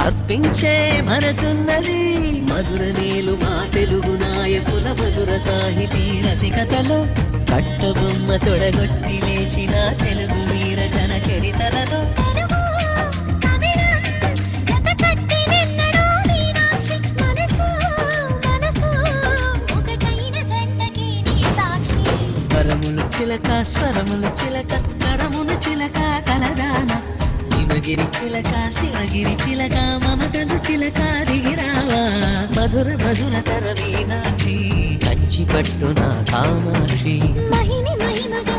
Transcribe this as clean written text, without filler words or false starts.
అర్పించే మనసున్నది మధుర నీలు మా తెలుగు నాయకుల మధుర సాహితీ రసికతలో కట్టబొమ్మ తొడగొట్టి లేచిన తెలుగు వీర జన చరితలలో స్వరములు చిలక స్వరములు చిలక కరములు చిలక కలదాన హిమగిరి చిలక శివగిరి చిలక మమతలు చిలక దిగిరావా మధుర మధుర తర మీనాక్షి కంచి పట్టున కామాక్షి మహిని మహిమగా